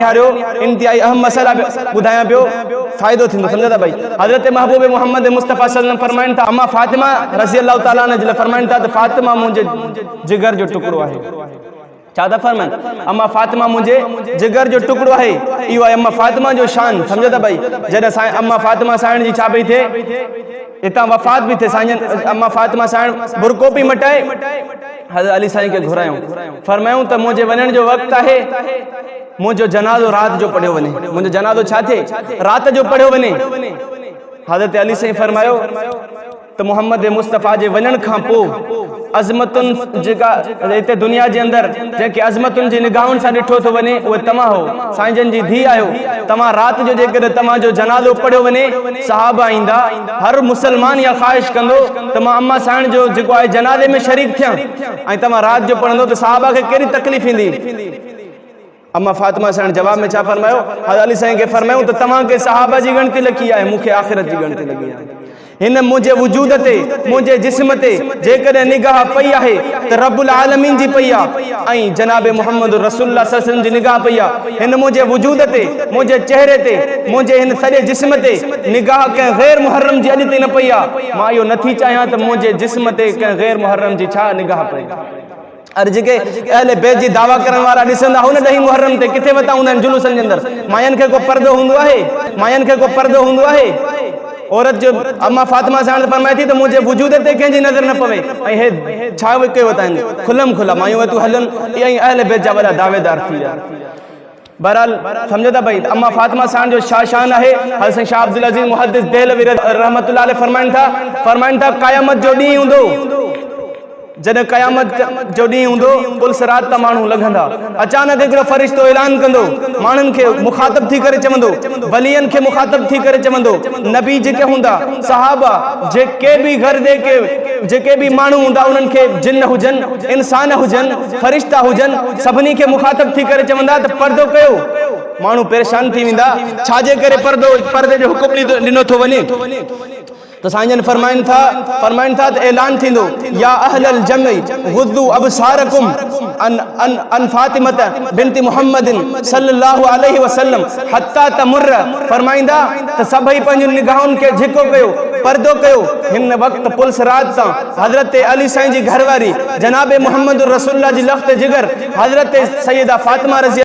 इंतहाई अहम मसला बुधाया पियो फायदो थी समझा भाई। हजरत महबूब मोहम्मद मुस्तफ़ा सल्लल्लाहु अलैहि वसल्लम फरमाइन था अम्मा फातिमा रज़ी अल्लाह तआला अन्हा जिले फरमाइन था फातिमा मुझे जिगर जो टुकड़ो है। चादा फरमान अम्मा फातिमा मुझे जिगर जो टुकड़ो है इहो है अम्मा फातिमा जो शान समझा भाई। जॾहिं अम्मा फातिमा साइण जी छा पई थे इतां वफ़ात भी थे साईं अम्मा फातिमा साइण बुरको पई मटाए हज़रत अली साईं के घुरायूं फरमायूं त मुझे वञण जो वक़्तु आहे मुझो जनाज़ो रात जो पढ़ियो वने मुझो जनाज़ो छा थे रात जो पढ़ियो वने। हज़रत अली साईं फरमायो तो मोहम्मद मुस्तफ़ा जे वञण खां पोइ अज़मतुन जेका इते दुनिया जे अंदर जेके अज़मतुन जी निगाहुनि सां ॾिठो थो वञे उहे तव्हां हो साईं जन जी धी आहियो। तव्हां राति जो जेकॾहिं तव्हां जो जनाज़ो पढ़ियो वञे सहाबा ईंदा हर मुसलमान या ख़्वाहिश कंदो त मां अम्मा साइण जो जेको आहे जनाज़े में शरीक थियां ऐं तव्हां राति जो पढ़ंदो त सहाबा खे कहिड़ी तकलीफ़ ईंदी। अम्मा फातिमा साइण जवाब में छा फरमायो हज़रत अली साईं के फरमायूं त तव्हांखे सहाबा जी गिणती लगी आहे मूंखे आख़िरत जी गिणती लगी आहे। हिन मुझे वजूद ते मुझे जिस्म ते जेकॾहिं निगाह पई आहे त रब्बुल आलमीन जी पई आहे ऐं जनाब मोहम्मद रसूलुल्लाह सल्लल्लाहु अलैहि वसल्लम जी निगाह पई आहे। हिन मुझे वजूद ते मुझे चेहरे ते मुझे हिन सॼे जिस्म ते निगाह कंहिं गैर मुहर्रम जी अॼु ताईं न पई आहे। मां इहो नथी चाहियां त मुझे जिस्म ते कंहिं गैर मुहर्रम जी छा निगाह पई। अरे जेके अहले बैत जी दावा करण वारा ॾिसंदा हुन ॾहीं मुहर्रम ते किथे वता हूंदा आहिनि जुलूसनि जे अंदरि मायनि खे को पर्दो हूंदो आहे मायनि खे को पर्दो हूंदो आहे। औरत जो अम्मा फातिमा साइण फरमाए थी त मुझे वजूद ते कंहिंजी नज़र न पवे ऐं हे छा कयो वता आहिनि खुलम खुला मायूं तूं हलनि इहा ई अहले बैत जा वॾा दावेदार थी विया। बहरहाल समझो था भाई अम्मा फातिमा साइण जो छा शान आहे। हज़रत शाह अब्दुल अज़ीज़ मुहद्दिस देहलवी रहमतुल्लाह अलैह फरमाइनि था क़यामत जो ॾींहुं हूंदो जॾहिं क़यामत जो ॾींहुं हूंदो पुलिस रात तां माण्हू लंघंदा अचानक हिकिड़ो फ़रिश्तो ऐलान कंदो माण्हुनि खे मुखातब थी करे चवंदो वलियनि खे मुखातब थी करे चवंदो नबी जेके हूंदा सहाबा जेके बि घर जेके बि माण्हू हूंदा उन्हनि खे जिन हुजनि इंसान हुजनि फ़रिश्ता हुजनि सभिनी खे मुखातब थी करे चवंदा त पर्दो कयो। माण्हू परेशान थी वेंदा छाजे करे पर्दे जो हुकुम ॾिनो थो वञे तो साईं फरमाइन था त ऐलान थींदो या अहलल जमी गुद्दू अबसारकुम अन फातिमत बिनती मुहम्मदिन सल्लल्लाहु अलैहि वसल्लम हत्ता तमुर्र फरमाइंदा त सभई पंहिंजी निगाहुनि खे झिको कयो पर्दो कयो। हिन वक़्तु पुलिस रात तां हज़रत अली साईं जी घरवारी जनाब मोहम्मद रसूलुल्लाह जी लख़्त जिगर हज़रत सैयदा फातिमा रज़ी